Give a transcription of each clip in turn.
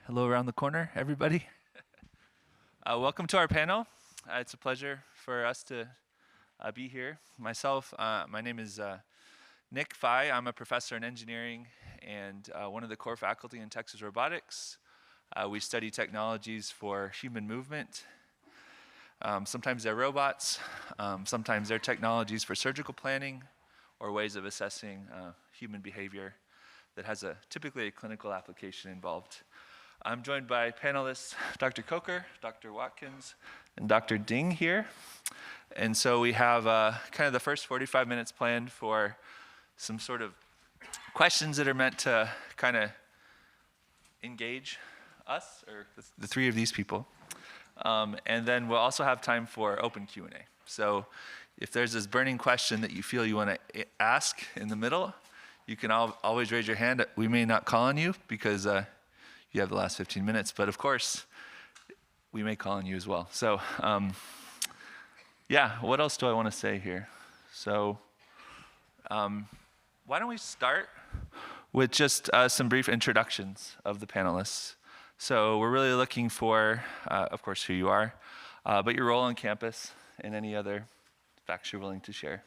Hello around the corner, everybody. Welcome to our panel. It's a pleasure for us to be here. Myself, my name is Nick Fye. I'm a professor in engineering and one of the core faculty in Texas Robotics. We study technologies for human movement. Sometimes they're robots, sometimes they're technologies for surgical planning or ways of assessing human behavior that has typically a clinical application involved. I'm joined by panelists Dr. Coker, Dr. Watkins, and Dr. Ding here. And so we have kind of the first 45 minutes planned for some sort of questions that are meant to kind of engage us, or the three of these people. And then we'll also have time for open Q&A. So if there's this burning question that you feel you want to ask in the middle, you can always raise your hand. We may not call on you because you have the last 15 minutes, but of course, we may call on you as well. So yeah, what else do I want to say here? So why don't we start with just some brief introductions of the panelists. So we're really looking for, of course, who you are, but your role on campus and any other facts you're willing to share.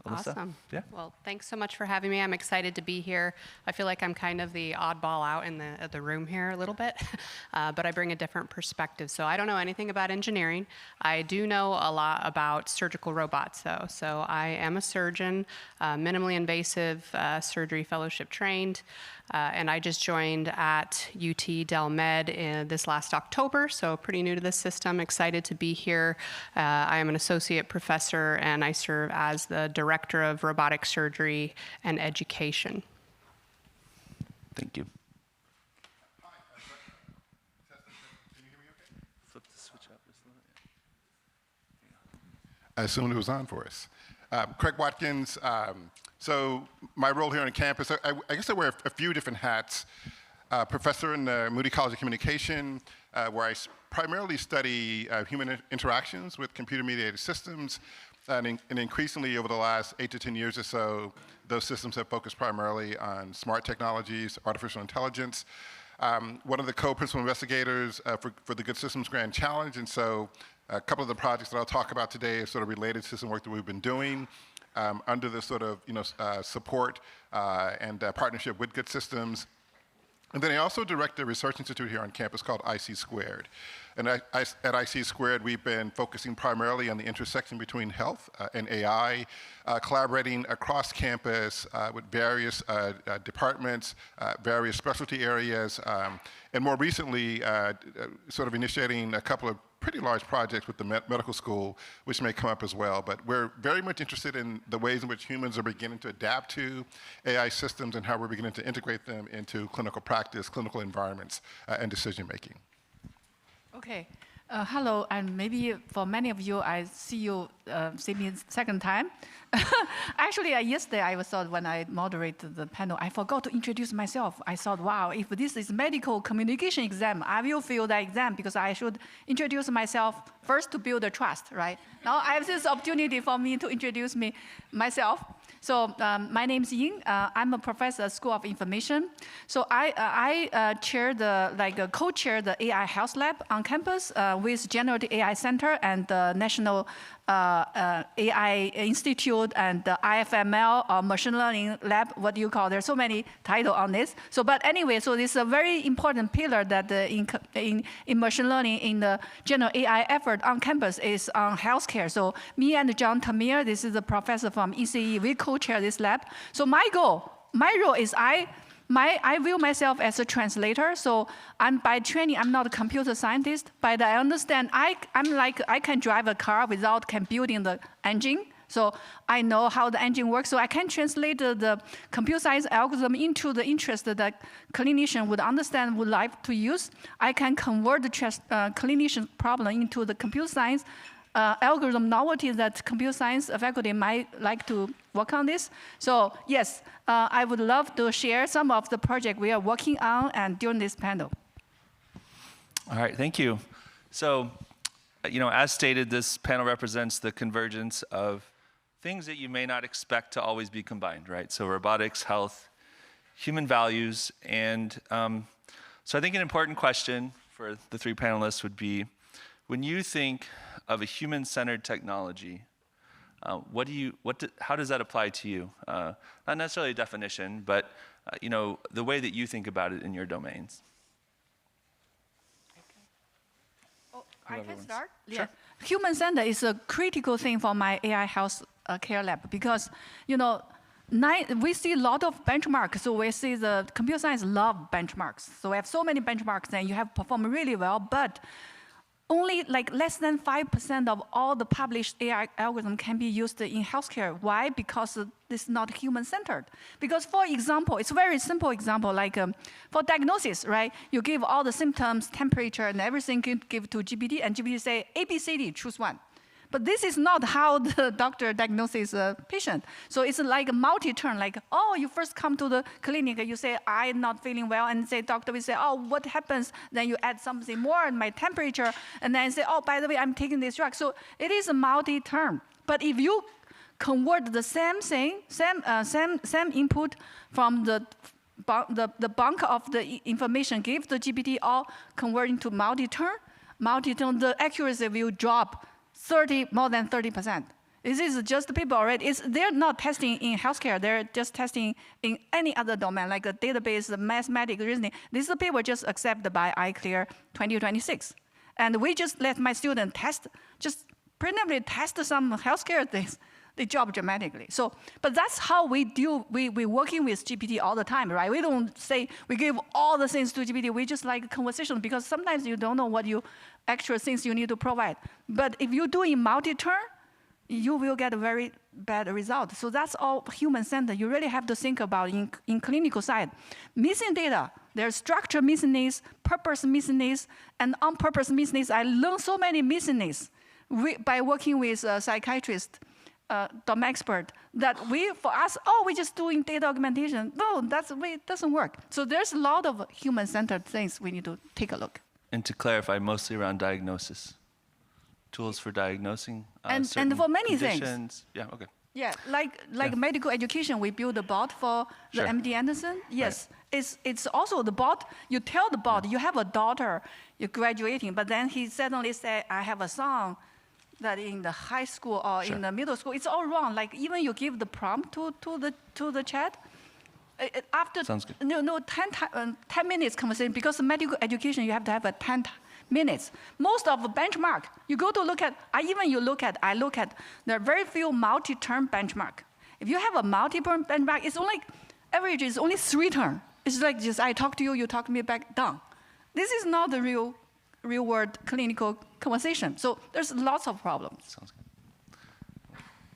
Alyssa? Awesome. Yeah. Well, thanks so much for having me. I'm excited to be here. I feel like I'm kind of the oddball out in the room here a little bit, but I bring a different perspective. So I don't know anything about engineering. I do know a lot about surgical robots, though. So I am a surgeon, minimally invasive surgery fellowship trained, and I just joined at UT Del Med this last October, so pretty new to this system. Excited to be here. I am an associate professor, and I serve as the Director of Robotic Surgery and Education. Thank you. Hi. Can you hear me okay? Flip the switch up just a little bit. I assumed it was on for us. Craig Watkins. So my role here on campus, I guess I wear a few different hats. Professor in the Moody College of Communication, where I primarily study human interactions with computer-mediated systems. And increasingly over the last 8 to 10 years or so, those systems have focused primarily on smart technologies, artificial intelligence. One of the co-principal investigators for the Good Systems Grand Challenge, and so a couple of the projects that I'll talk about today are sort of related to some work that we've been doing under the sort of support and partnership with Good Systems. And then I also direct a research institute here on campus called IC Squared. And at IC Squared, we've been focusing primarily on the intersection between health and AI, collaborating across campus with various departments, various specialty areas, and more recently, sort of initiating a couple of pretty large projects with the medical school, which may come up as well. But we're very much interested in the ways in which humans are beginning to adapt to AI systems and how we're beginning to integrate them into clinical practice, clinical environments, and decision making. Okay. Hello, and maybe for many of you, I see me second time. Actually, yesterday I thought when I moderated the panel, I forgot to introduce myself. I thought, wow, if this is medical communication exam, I will fail that exam because I should introduce myself first to build a trust, right? Now I have this opportunity for me to introduce myself. So my name is Ying. I'm a professor at School of Information. So I co-chair the AI Health Lab on campus with Generative AI Center and the National AI Institute and the IFML or Machine Learning Lab. What do you call? There's so many titles on this. So, but anyway, so this is a very important pillar that in machine learning in the general AI effort on campus is on healthcare. So me and John Tamir, this is a professor from ECE, we co-chair this lab. So my role is I view myself as a translator. So by training, I'm not a computer scientist, but I understand I can drive a car without building the engine. So I know how the engine works. So I can translate the computer science algorithm into the interest that clinician would understand, would like to use. I can convert the clinician problem into the computer science algorithm novelties that computer science faculty might like to work on this. So yes, I would love to share some of the project we are working on and during this panel. All right, thank you. So, as stated, this panel represents the convergence of things that you may not expect to always be combined, right? So robotics, health, human values, and So I think an important question for the three panelists would be, when you think of a human-centered technology, how does that apply to you? Not necessarily a definition, but the way that you think about it in your domains. Oh, I can start? Sure. Yeah. Human-centered is a critical thing for my AI health care lab because, we see a lot of benchmarks. So we see the computer science love benchmarks. So we have so many benchmarks and you have performed really well, but only like less than 5% of all the published AI algorithm can be used in healthcare. Why? Because it's not human-centered. Because for example, it's a very simple example, like for diagnosis, right? You give all the symptoms, temperature, and everything, give to GPT, and GPT say, A, B, C, D, choose one. But this is not how the doctor diagnoses a patient. So it's like a multi-turn, like, oh, you first come to the clinic, you say, I'm not feeling well, and say, doctor will say, oh, what happens? Then you add something more in my temperature, and then say, oh, by the way, I'm taking this drug. So it is a multi-turn. But if you convert the same thing, same input from the bulk of the information, give the GPT all convert into multi-turn, the accuracy will drop more than 30%. This is just people already. They're not testing in healthcare. They're just testing in any other domain, like a database, mathematics, reasoning. These people just accepted by iClear 2026. And we just let my student test, just preliminarily test some healthcare things. They drop dramatically. So, but that's how we deal. We're working with GPT all the time, right? We don't say we give all the things to GPT. We just like conversation because sometimes you don't know what actual things you need to provide. But if you do in multi-turn, you will get a very bad result. So that's all human-centered. You really have to think about in clinical side. Missing data, there's structure missingness, purpose missingness, and on-purpose missingness. I learned so many missingness by working with psychiatrists. Domain expert that for us, we're just doing data augmentation. No, it doesn't work. So there's a lot of human-centered things we need to take a look. And to clarify, mostly around diagnosis, tools for diagnosing and for many conditions. Things. Yeah, okay. Yeah, like medical education, we build a bot for the MD Anderson. Yes, right. It's also the bot. You tell the bot, you have a daughter, you're graduating, but then he suddenly say, I have a son that in the high school or in the middle school, it's all wrong. Like even you give the prompt to the chat, after 10 minutes conversation, because medical education you have to have a 10 minutes. Most of the benchmark, you go to look at, I look at, there are very few multi-term benchmark. If you have a multi-term benchmark, it's only, average is only 3 terms. It's like just, I talk to you, you talk to me back, done. This is not the real world clinical conversation. So there's lots of problems. Sounds good.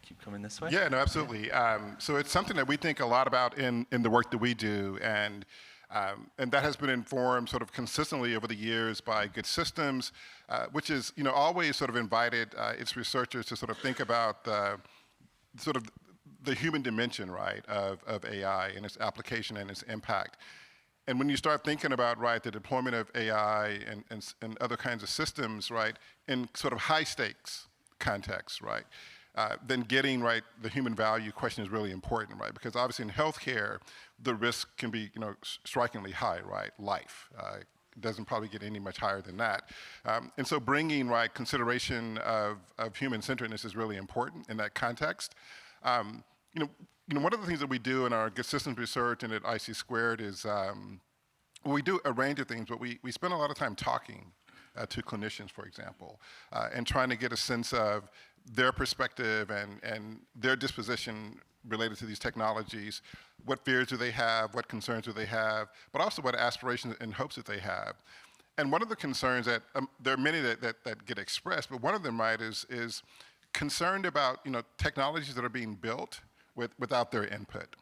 Keep coming this way. Yeah, no, absolutely. So it's something that we think a lot about in the work that we do, and that has been informed sort of consistently over the years by Good Systems, which is always sort of invited its researchers to sort of think about the human dimension, right, of AI and its application and its impact. And when you start thinking about, right, the deployment of AI and other kinds of systems, right, in sort of high stakes contexts, right, then getting, right, the human value question is really important, right, because obviously in healthcare, the risk can be, strikingly high, right, life. It doesn't probably get any much higher than that. And so bringing, right, consideration of human-centeredness is really important in that context. One of the things that we do in our Good Systems research and at IC Squared is we do a range of things, but we spend a lot of time talking to clinicians, for example, and trying to get a sense of their perspective and their disposition related to these technologies. What fears do they have? What concerns do they have? But also what aspirations and hopes that they have. And one of the concerns that, there are many that get expressed, but one of them, right, is concerned about technologies that are being built without their input.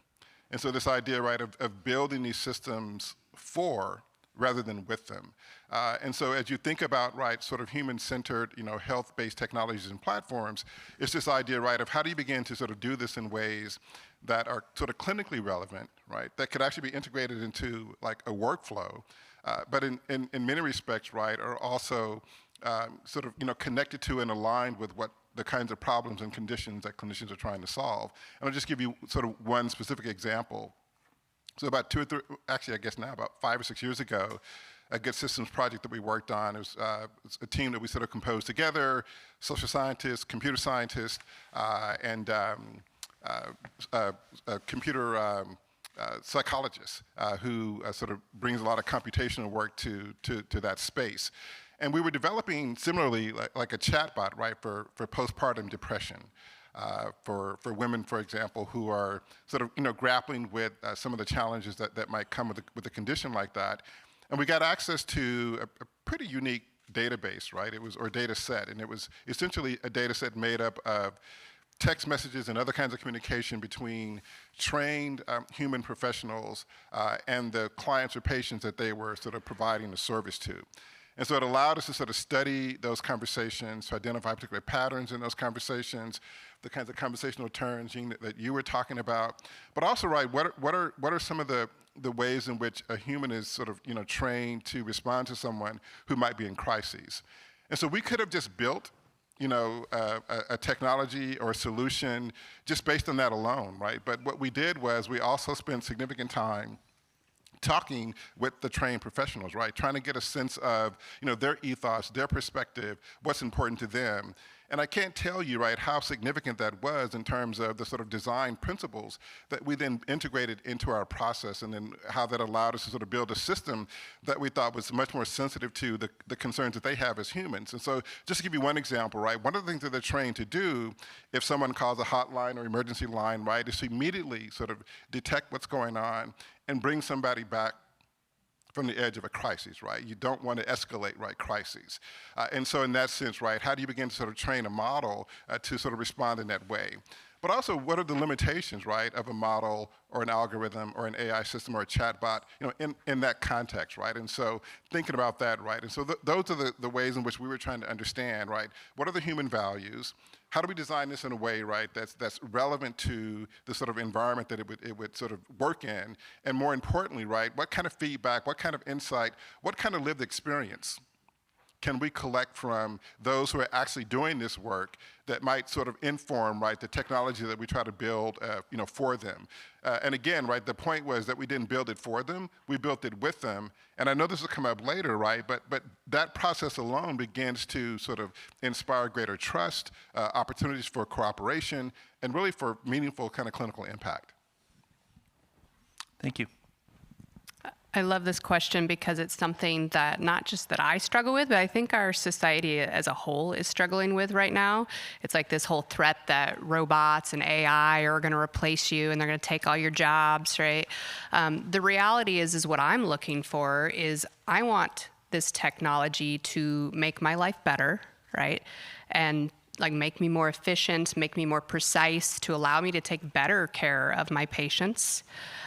And so this idea, right, of building these systems for rather than with them. And so as you think about, right, sort of human-centered, health-based technologies and platforms, it's this idea, right, of how do you begin to sort of do this in ways that are sort of clinically relevant, right, that could actually be integrated into like a workflow, but in many respects, right, are also sort of, connected to and aligned with what the kinds of problems and conditions that clinicians are trying to solve. And I'll just give you sort of one specific example. So about 2 or 3, actually I guess now about 5 or 6 years ago, a good systems project that we worked on. It was a team that we sort of composed together, social scientists, computer scientists, and computer psychologists who sort of brings a lot of computational work to that space. And we were developing similarly like a chatbot, right, for postpartum depression. For women, for example, who are sort of grappling with some of the challenges that might come with a condition like that. And we got access to a pretty unique database, right? Or data set, and it was essentially a data set made up of text messages and other kinds of communication between trained human professionals and the clients or patients that they were sort of providing the service to. And so it allowed us to sort of study those conversations, to identify particular patterns in those conversations, the kinds of conversational turns, Jean, that you were talking about. But also, right, what are some of the ways in which a human is sort of trained to respond to someone who might be in crises? And so we could have just built a technology or a solution just based on that alone, right? But what we did was we also spent significant time talking with the trained professionals, right? Trying to get a sense of, their ethos, their perspective, what's important to them. And I can't tell you, right, how significant that was in terms of the sort of design principles that we then integrated into our process, and then how that allowed us to sort of build a system that we thought was much more sensitive to the concerns that they have as humans. And so just to give you one example, right, one of the things that they're trained to do if someone calls a hotline or emergency line, right, is to immediately sort of detect what's going on and bring somebody back from the edge of a crisis, right? You don't want to escalate, right, crises. And so in that sense, right, how do you begin to sort of train a model to sort of respond in that way? But also, what are the limitations, right, of a model or an algorithm or an AI system or a chatbot, in that context, right? And so thinking about that, right? And so those are the ways in which we were trying to understand, right? What are the human values? How do we design this in a way, right, that's relevant to the sort of environment that it would sort of work in? And more importantly, right, what kind of feedback, what kind of insight, what kind of lived experience can we collect from those who are actually doing this work that might sort of inform, right, the technology that we try to build, for them? And again, right, the point was that we didn't build it for them, we built it with them. And I know this will come up later, right, but that process alone begins to sort of inspire greater trust, opportunities for cooperation, and really for meaningful kind of clinical impact. Thank you. I love this question because it's something that not just that I struggle with, but I think our society as a whole is struggling with right now. It's like this whole threat that robots and AI are going to replace you and they're going to take all your jobs, right? The reality is what I'm looking for is I want this technology to make my life better, right? And like make me more efficient, make me more precise, to allow me to take better care of my patients,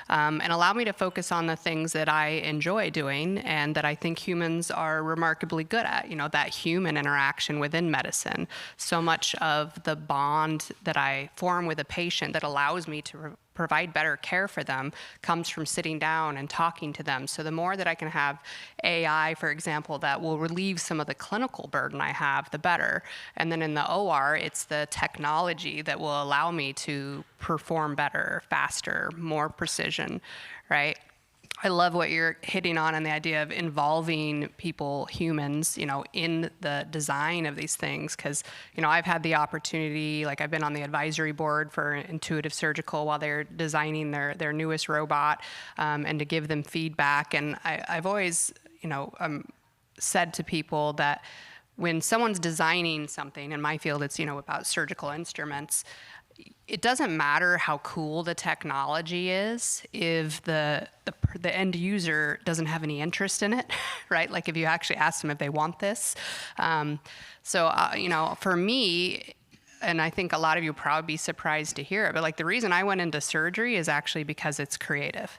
and allow me to focus on the things that I enjoy doing and that I think humans are remarkably good at, that human interaction within medicine. So much of the bond that I form with a patient that allows me to provide better care for them comes from sitting down and talking to them. So the more that I can have AI, for example, that will relieve some of the clinical burden I have, the better. And then in the OR, it's the technology that will allow me to perform better, faster, more precision, right? I love what you're hitting on the idea of involving people, humans, in the design of these things. Because, I've had the opportunity, like I've been on the advisory board for Intuitive Surgical while they're designing their newest robot, and to give them feedback. And I've always, said to people that when someone's designing something, in my field it's, about surgical instruments, it doesn't matter how cool the technology is if the end user doesn't have any interest in it, right? Like if you actually ask them if they want this. For me, and I think a lot of you will probably be surprised to hear it, but like the reason I went into surgery is actually because it's creative.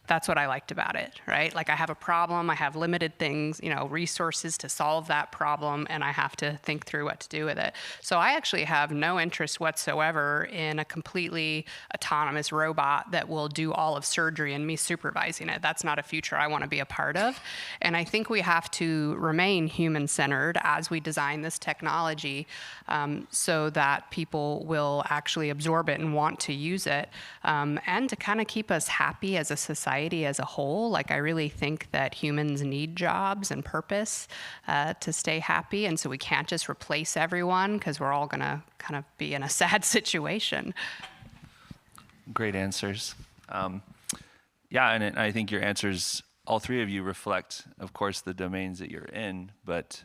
That's what I liked about it, right? Like I have a problem, I have limited things, resources to solve that problem, and I have to think through what to do with it. So I actually have no interest whatsoever in a completely autonomous robot that will do all of surgery and me supervising it. That's not a future I want to be a part of. And I think we have to remain human-centered as we design this technology, so that people will actually absorb it and want to use it, and to kind of keep us happy as a society. society as a whole. Like, I really think that humans need jobs and purpose to stay happy, and so we can't just replace everyone because we're all gonna kind of be in a sad situation. Great answers. Yeah, and I think your answers, all three of you, reflect, of course, the domains that you're in, but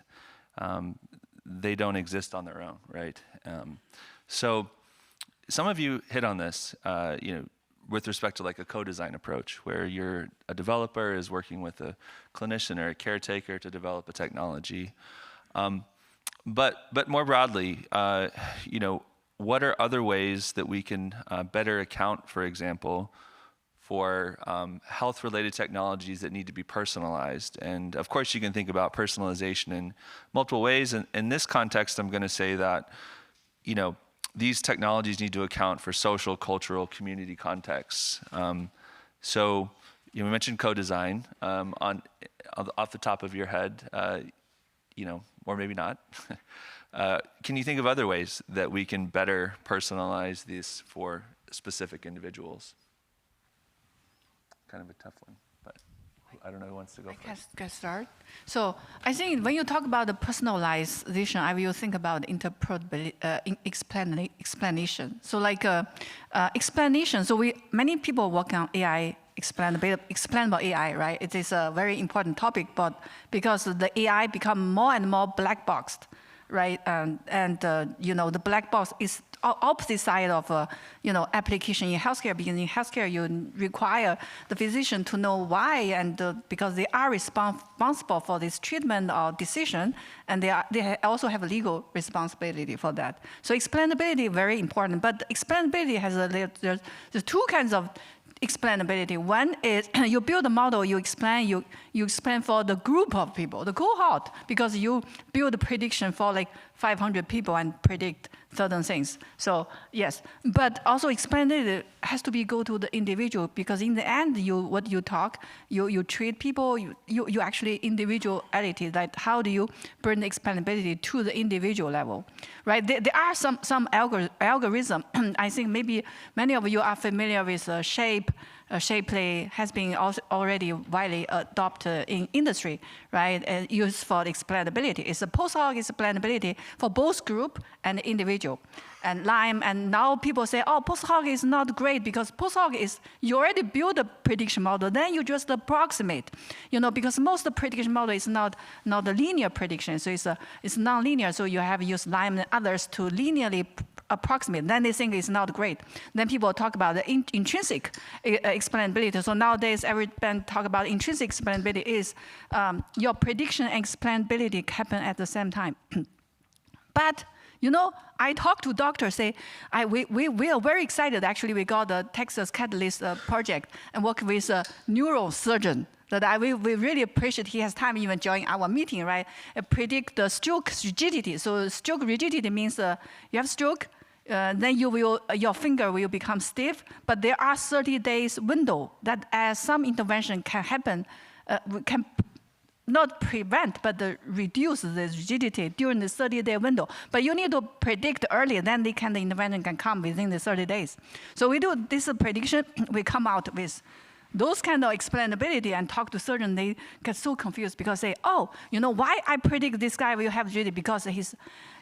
they don't exist on their own, right? So some of you hit on this, with respect to like a co-design approach, where a developer is working with a clinician or a caretaker to develop a technology. But more broadly, what are other ways that we can better account, for example, for health-related technologies that need to be personalized? And of course, you can think about personalization in multiple ways. And in this context, I'm going to say that, these technologies need to account for social, cultural, community contexts. So we mentioned co-design off the top of your head, or maybe not. Can you think of other ways that we can better personalize this for specific individuals? Kind of a tough one, but I don't know who wants to go first. Can I start? So I think when you talk about the personalization, I will think about explanation. So like explanation. So many people work on AI explainable AI, right? It is a very important topic, but because the AI become more and more black boxed, right? The black box is opposite side of application in healthcare, because in healthcare you require the physician to know why, and because they are responsible for this treatment or decision, and they also have a legal responsibility for that. So explainability very important, but explainability has there's two kinds of explainability. One is you build a model, you explain for the group of people, the cohort, because you build a prediction for like 500 people and predict certain things. So yes, but also explainability has to go to the individual, because in the end, you treat people, you actually individuality. That how do you bring the explainability to the individual level, right? There are some algorithm. I think maybe many of you are familiar with Shape. Shapely has been already widely adopted in industry, right? And used for explainability. It's a post-hoc explainability for both group and individual. And Lime, and now people say, oh, post-hoc is not great, because post-hoc is, you already build a prediction model, then you just approximate. Because most of the prediction model is not a linear prediction, so it's non-linear, so you have used Lime and others to linearly approximate, then they think it's not great. Then people talk about the intrinsic explainability. So nowadays, everyone talk about intrinsic explainability is your prediction and explainability happen at the same time. But I talk to doctors, say, we are very excited. Actually, we got the Texas Catalyst project and work with a neurosurgeon. That we really appreciate he has time even join our meeting, right? Predict the stroke rigidity. So stroke rigidity means you have stroke, then your finger will become stiff, but there are 30 days window that as some intervention can happen, can not prevent, but reduce the rigidity during the 30-day window. But you need to predict earlier, then the intervention can come within the 30 days. So we do this prediction, we come out with those kind of explainability and talk to surgeons, they get so confused because they say, oh, why I predict this guy will have rigidity? Because he's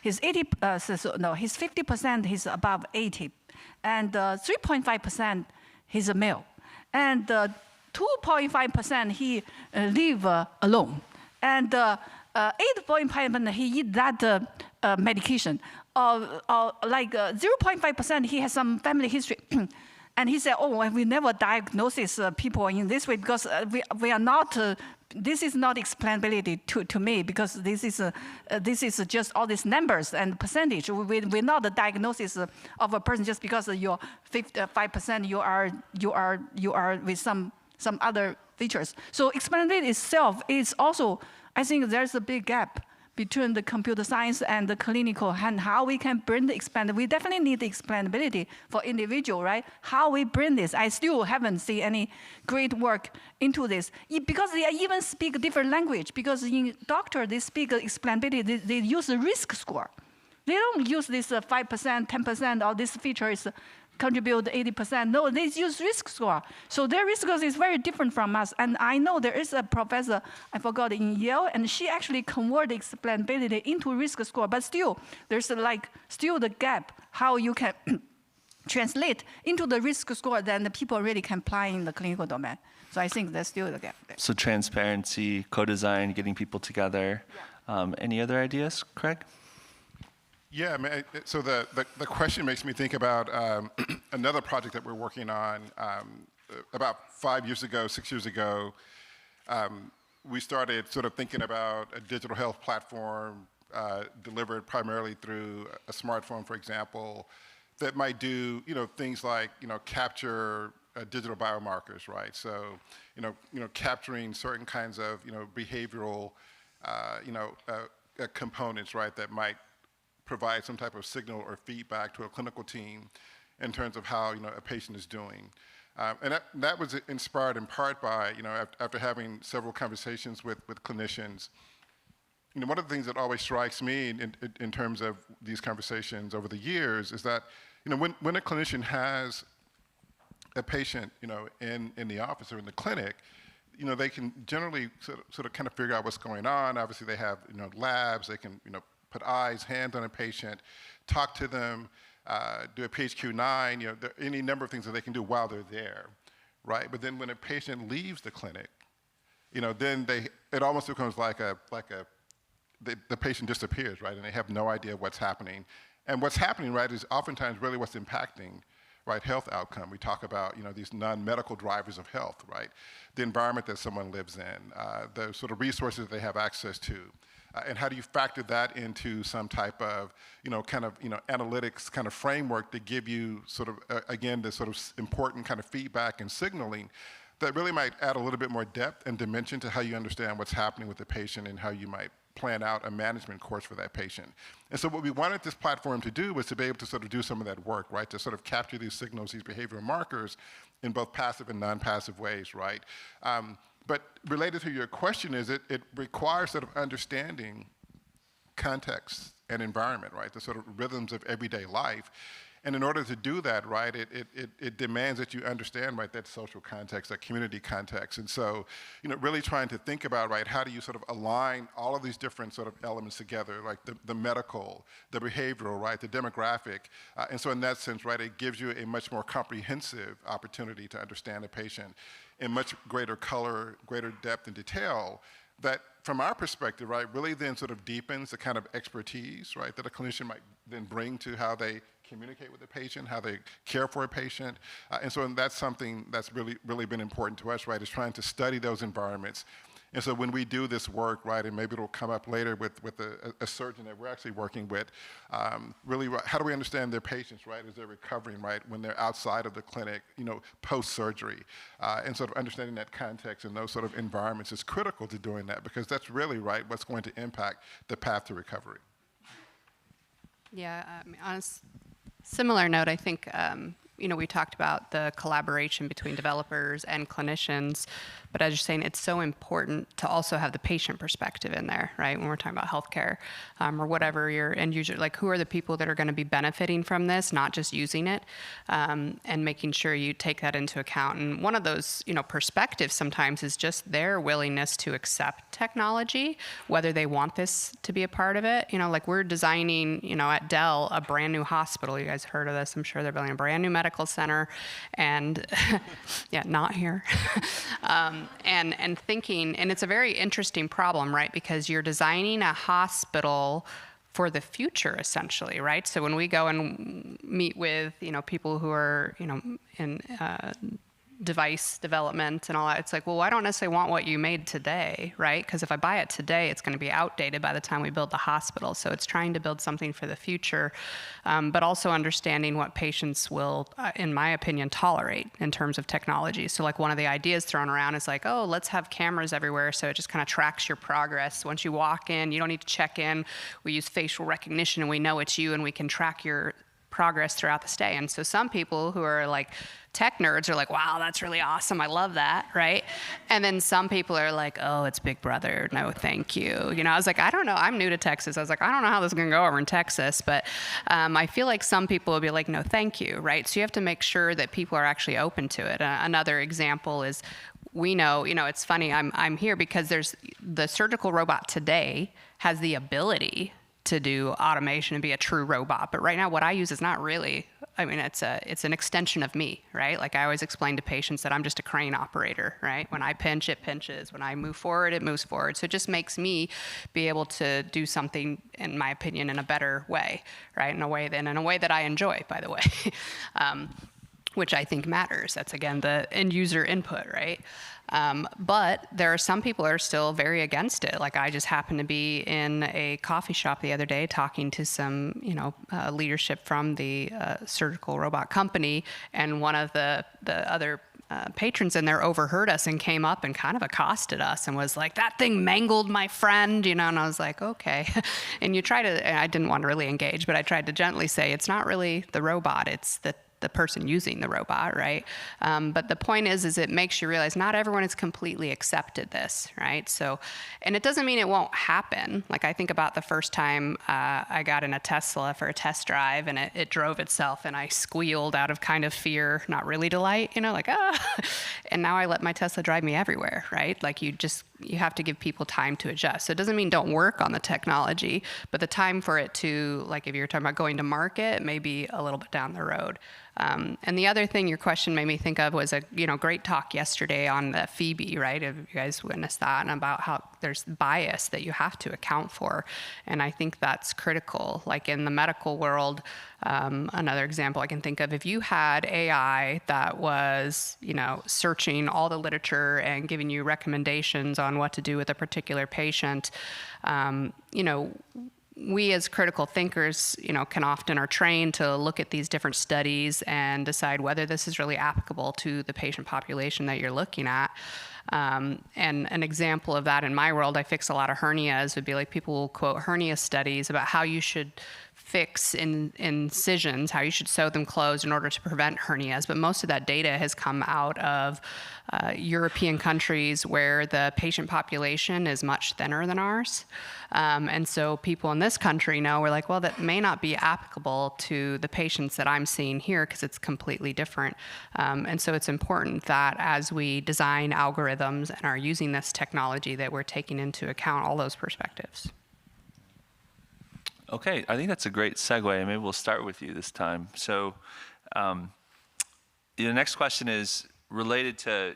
50% he's above 80, and 3.5% he's a male, and 2.5% he live alone, and 8.5% he eat that medication, or like 0.5% he has some family history. And he said, oh, we never diagnose people in this way, because we are not, this is not explainability to me, because this is just all these numbers and percentage. We're not the diagnosis of a person just because you're 5% you are with some other features. So explainability itself is also, I think there's a big gap between the computer science and the clinical, and how we can bring the explainability. We definitely need the explainability for individual, right? How we bring this. I still haven't seen any great work into this, because they even speak different language, because in doctor, they speak explainability, they use a risk score. They don't use this 5%, 10%, or this feature is contribute 80%. No, they use risk score. So their risk score is very different from us. And I know there is a professor, I forgot, in Yale, and she actually converted explainability into risk score. But still, there's still the gap how you can translate into the risk score, then the people really can apply in the clinical domain. So I think there's still the gap there. So transparency, co-design, getting people together. Any other ideas, Craig? Yeah, I mean, so the question makes me think about another project that we're working on. About 5 years ago, 6 years ago, we started sort of thinking about a digital health platform delivered primarily through a smartphone, for example, that might do things like capture digital biomarkers, right? So capturing certain kinds of behavioral components, right, that might provide some type of signal or feedback to a clinical team in terms of how a patient is doing. And that was inspired in part by after having several conversations with clinicians. One of the things that always strikes me in terms of these conversations over the years is that when a clinician has a patient in the office or in the clinic, they can generally sort of kind of figure out what's going on. Obviously, they have labs. They can put eyes, hands on a patient, talk to them, do a PHQ-9. There are any number of things that they can do while they're there, right? But then when a patient leaves the clinic, then it almost becomes like the patient disappears, right? And they have no idea what's happening. And what's happening, right, is oftentimes really what's impacting, right, health outcome. We talk about these non-medical drivers of health, right? The environment that someone lives in, the sort of resources they have access to, and how do you factor that into some type of analytics kind of framework to give you sort of again this sort of important kind of feedback and signaling that really might add a little bit more depth and dimension to how you understand what's happening with the patient and how you might plan out a management course for that patient. And so what we wanted this platform to do was to be able to sort of do some of that work, right? To sort of capture these signals, these behavioral markers in both passive and non-passive ways, right? But related to your question is it requires sort of understanding context and environment, right? The sort of rhythms of everyday life. And in order to do that, right, it demands that you understand, right, that social context, that community context. And so, really trying to think about, right, how do you sort of align all of these different sort of elements together, like the medical, the behavioral, right, the demographic. And so in that sense, right, it gives you a much more comprehensive opportunity to understand a patient in much greater color, greater depth and detail that from our perspective, right, really then sort of deepens the kind of expertise, right, that a clinician might then bring to how they communicate with the patient, how they care for a patient. And so that's something that's really been important to us, right, is trying to study those environments. And so when we do this work, right, and maybe it'll come up later with a surgeon that we're actually working with, really, how do we understand their patients, right, as they're recovering, right, when they're outside of the clinic, post-surgery, and sort of understanding that context and those sort of environments is critical to doing that because that's really, right, what's going to impact the path to recovery. Yeah, on a similar note, I think, we talked about the collaboration between developers and clinicians, but as you're saying, it's so important to also have the patient perspective in there, right? When we're talking about healthcare or whatever your end user, like who are the people that are going to be benefiting from this, not just using it, and making sure you take that into account. And one of those, perspectives sometimes is just their willingness to accept technology, whether they want this to be a part of it. Like we're designing, at Dell, a brand new hospital. You guys heard of this? I'm sure they're building a brand new medical center, and yeah, not here. And thinking, and it's a very interesting problem, right? Because you're designing a hospital for the future, essentially, right? So when we go and meet with, people who are, in device development and all that, it's like, well, I don't necessarily want what you made today, right? Because if I buy it today, it's going to be outdated by the time we build the hospital. So it's trying to build something for the future, but also understanding what patients will, in my opinion, tolerate in terms of technology. So like one of the ideas thrown around is like, oh, let's have cameras everywhere so it just kind of tracks your progress. Once you walk in, you don't need to check in. We use facial recognition and we know it's you and we can track your progress throughout the stay. And so some people who are like tech nerds are like, wow, that's really awesome. I love that, right? And then some people are like, oh, it's Big Brother. No, thank you. You know, I was like, I don't know. I'm new to Texas. I was like, I don't know how this is going to go over in Texas. But I feel like some people will be like, no, thank you, right? So you have to make sure that people are actually open to it. Another example is we know, you know, it's funny. I'm here because there's the surgical robot today has the ability to do automation and be a true robot. But right now what I use is not really, I mean, it's an extension of me, right? Like I always explain to patients that I'm just a crane operator, right? When I pinch, it pinches. When I move forward, it moves forward. So it just makes me be able to do something, in my opinion, in a better way, right? In a way that I enjoy, by the way. Which I think matters. That's, again, the end user input, right? But there are some people who are still very against it. Like I just happened to be in a coffee shop the other day talking to some, you know, leadership from the surgical robot company, and one of the other patrons in there overheard us and came up and kind of accosted us and was like, that thing mangled my friend, you know, and I was like, okay. And I didn't want to really engage, but I tried to gently say, it's not really the robot, it's the person using the robot, right? But the point is it makes you realize not everyone has completely accepted this, right? So, and it doesn't mean it won't happen. Like I think about the first time I got in a Tesla for a test drive and it drove itself and I squealed out of kind of fear, not really delight, you know, like, ah. And now I let my Tesla drive me everywhere, right? Like you have to give people time to adjust. So it doesn't mean don't work on the technology, but the time for it to, like if you're talking about going to market, maybe a little bit down the road. And the other thing your question made me think of was a great talk yesterday on the Phoebe, right? If you guys witnessed that, and about how there's bias that you have to account for. And I think that's critical. Like in the medical world, another example I can think of, if you had AI that was, searching all the literature and giving you recommendations on what to do with a particular patient, we as critical thinkers, can often are trained to look at these different studies and decide whether this is really applicable to the patient population that you're looking at. And an example of that in my world, I fix a lot of hernias, would be like people will quote hernia studies about how you should fix incisions, how you should sew them closed in order to prevent hernias. But most of that data has come out of European countries where the patient population is much thinner than ours. And so people in this country know, we're like, well, that may not be applicable to the patients that I'm seeing here because it's completely different. And so it's important that as we design algorithms and are using this technology that we're taking into account all those perspectives. Okay, I think that's a great segue. Maybe we'll start with you this time. So the next question is related to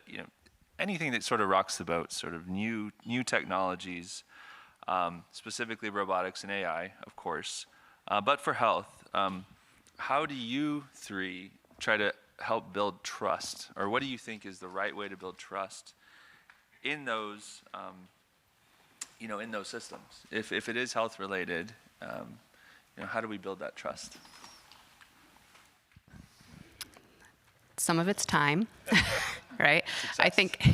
anything that sort of rocks the boat, sort of new technologies, specifically robotics and AI, of course. But for health, how do you three try to help build trust? Or what do you think is the right way to build trust in those, in those systems? If it is health related, how do we build that trust? Some of it's time, right? Success. I think,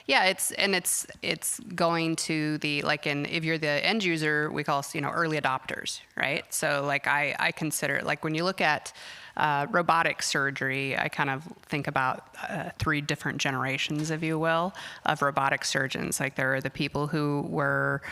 yeah, it's going to if you're the end user, we call us, early adopters, right? So like I consider, like when you look at robotic surgery, I kind of think about 3 different generations, if you will, of robotic surgeons. Like there are the people who were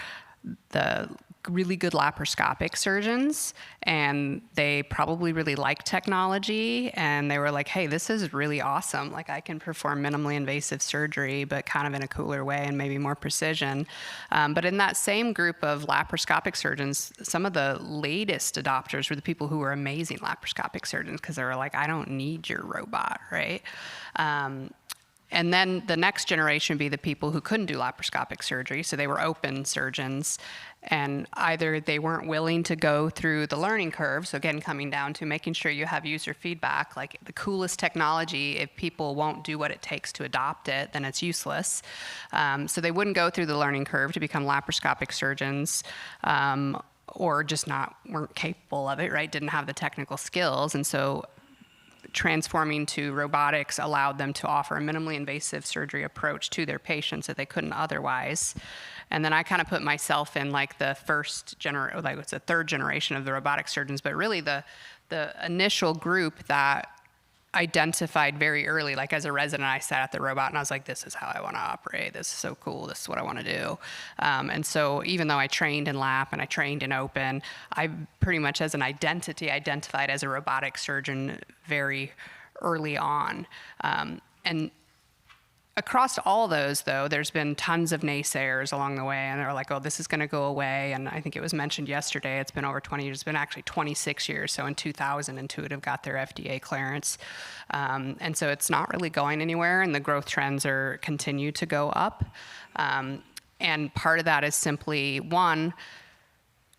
the really good laparoscopic surgeons, and they probably really liked technology, and they were like, hey, this is really awesome. Like I can perform minimally invasive surgery, but kind of in a cooler way and maybe more precision. But in that same group of laparoscopic surgeons, some of the latest adopters were the people who were amazing laparoscopic surgeons because they were like, I don't need your robot, right? And then the next generation would be the people who couldn't do laparoscopic surgery, so they were open surgeons, and either they weren't willing to go through the learning curve, so again, coming down to making sure you have user feedback, like the coolest technology, if people won't do what it takes to adopt it, then it's useless. So they wouldn't go through the learning curve to become laparoscopic surgeons, or just weren't capable of it, right? Didn't have the technical skills, and so transforming to robotics allowed them to offer a minimally invasive surgery approach to their patients that they couldn't otherwise. And then I kind of put myself in like the third generation of the robotic surgeons, but really the the initial group that identified very early, like as a resident, I sat at the robot and I was like, this is how I want to operate. This is so cool. This is what I want to do. And so even though I trained in lap and I trained in open, I pretty much as an identity identified as a robotic surgeon very early on. And across all those, though, there's been tons of naysayers along the way, and they're like, oh, this is going to go away. And I think it was mentioned yesterday, it's been over 20 years. It's been actually 26 years. So in 2000, Intuitive got their FDA clearance. And so it's not really going anywhere, and the growth trends continue to go up. And part of that is simply, one,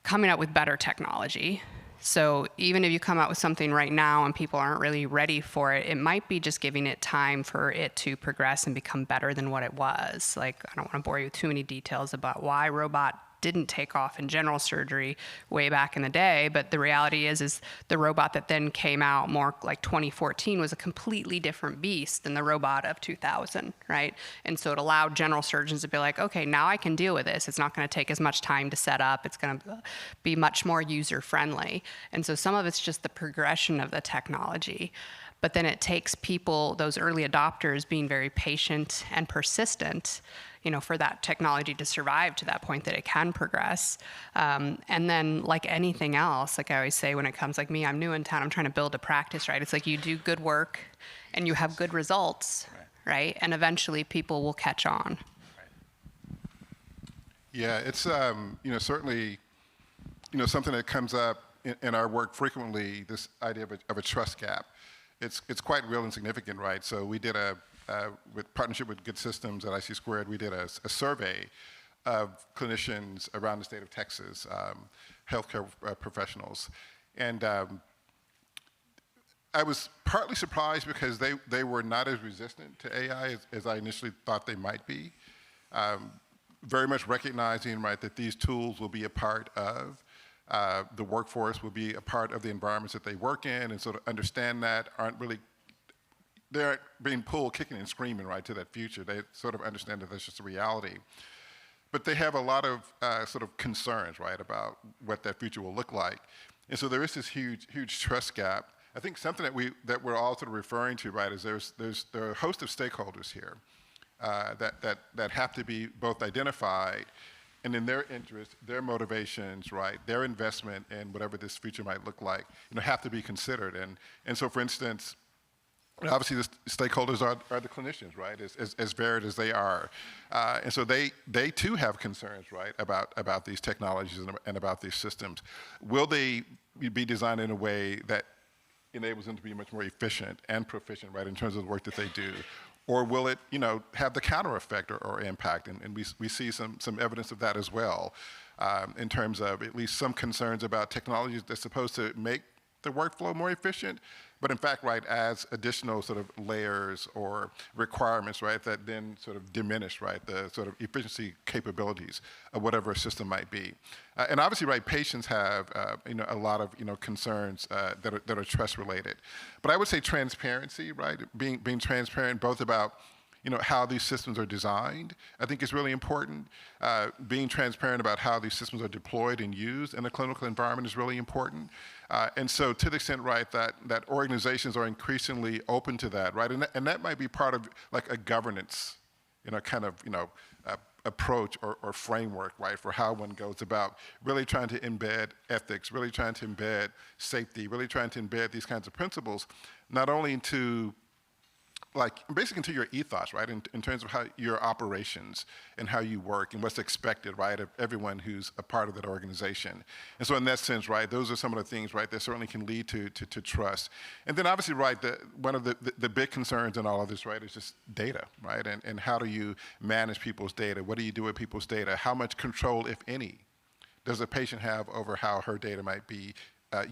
coming up with better technology. So even if you come out with something right now and people aren't really ready for it, it might be just giving it time for it to progress and become better than what it was. Like, I don't want to bore you with too many details about why robot didn't take off in general surgery way back in the day, but the reality is the robot that then came out more like 2014 was a completely different beast than the robot of 2000, right? And so it allowed general surgeons to be like, okay, now I can deal with this. It's not going to take as much time to set up. It's going to be much more user-friendly. And so some of it's just the progression of the technology. But then it takes people, those early adopters, being very patient and persistent, for that technology to survive to that point that it can progress. And then like anything else, like I always say when it comes, like me, I'm new in town, I'm trying to build a practice, right? It's like you do good work and you have good results, right? And eventually people will catch on. Yeah, it's certainly something that comes up in our work frequently. This idea of a trust gap, it's quite real and significant, right? So we did with partnership with Good Systems at IC Squared, we did a survey of clinicians around the state of Texas, healthcare professionals, and I was partly surprised because they were not as resistant to AI as I initially thought they might be. Very much recognizing, right, that these tools will be a part of the workforce, will be a part of the environments that they work in, and sort of understand that they're being pulled kicking and screaming, right, to that future. They sort of understand that that's just a reality. But they have a lot of sort of concerns, right, about what that future will look like. And so there is this huge trust gap. I think something that we're all sort of referring to, right, is there are a host of stakeholders here that have to be both identified, and in their interest, their motivations, right, their investment in whatever this future might look like, have to be considered. And so, for instance, obviously the stakeholders are the clinicians, right, as varied as they are. And so they too have concerns, right, about these technologies and about these systems. Will they be designed in a way that enables them to be much more efficient and proficient, right, in terms of the work that they do? Or will it, have the counter effect or impact? And we see some evidence of that as well, in terms of at least some concerns about technologies that's supposed to make the workflow more efficient, but in fact, right, adds additional sort of layers or requirements, right, that then sort of diminish, right, the sort of efficiency capabilities of whatever a system might be. And obviously, right, patients have, a lot of, concerns that are trust related. But I would say transparency, right, being transparent both about how these systems are designed, I think is really important. Being transparent about how these systems are deployed and used in a clinical environment is really important. And so to the extent, right, that organizations are increasingly open to that, right, and that might be part of like a governance, kind of, approach or framework, right, for how one goes about really trying to embed ethics, really trying to embed safety, really trying to embed these kinds of principles, not only into basically into your ethos, right, in terms of how your operations and how you work and what's expected, right, of everyone who's a part of that organization. And so in that sense, right, those are some of the things, right, that certainly can lead to trust. And then obviously, right, one of the big concerns in all of this, right, is just data, right, and how do you manage people's data? What do you do with people's data? How much control, if any, does a patient have over how her data might be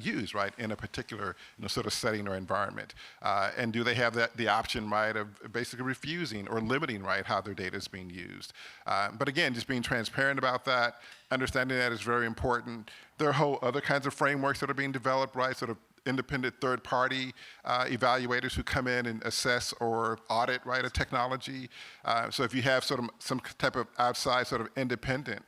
used, right, in a particular sort of setting or environment? And do they have the option, right, of basically refusing or limiting, right, how their data is being used? But again, just being transparent about that, understanding that is very important. There are whole other kinds of frameworks that are being developed, right, sort of independent third-party evaluators who come in and assess or audit, right, a technology. So if you have sort of some type of outside sort of independent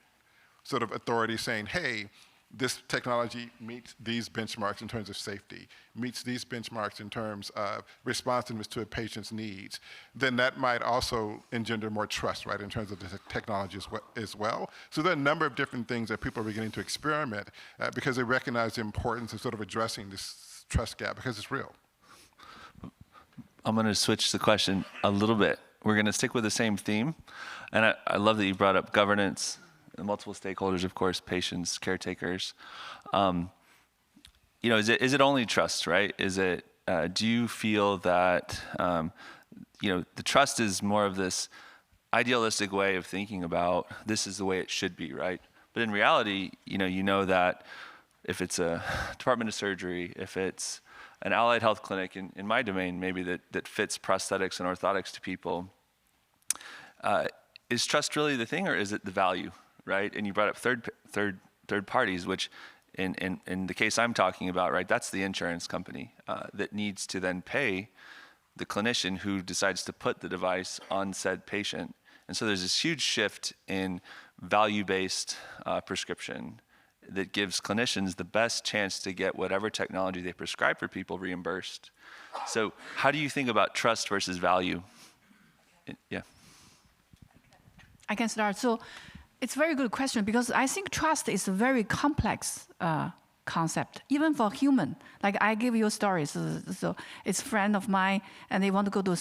sort of authority saying, hey, this technology meets these benchmarks in terms of safety, meets these benchmarks in terms of responsiveness to a patient's needs, then that might also engender more trust, right, in terms of the technology as well. So there are a number of different things that people are beginning to experiment because they recognize the importance of sort of addressing this trust gap because it's real. I'm going to switch the question a little bit. We're going to stick with the same theme. And I love that you brought up governance, and multiple stakeholders, of course, patients, caretakers. Is it only trust, right? Is it, do you feel that, the trust is more of this idealistic way of thinking about this is the way it should be, right? But in reality, you know that if it's a department of surgery, if it's an allied health clinic in my domain, maybe that fits prosthetics and orthotics to people, is trust really the thing, or is it the value, right? And you brought up third parties, which in the case I'm talking about, right, that's the insurance company that needs to then pay the clinician who decides to put the device on said patient. And so there's this huge shift in value-based prescription that gives clinicians the best chance to get whatever technology they prescribe for people reimbursed. So how do you think about trust versus value? Yeah. I can start. So it's a very good question because I think trust is a very complex concept, even for human. Like I give you stories. So it's a friend of mine, and they want to go to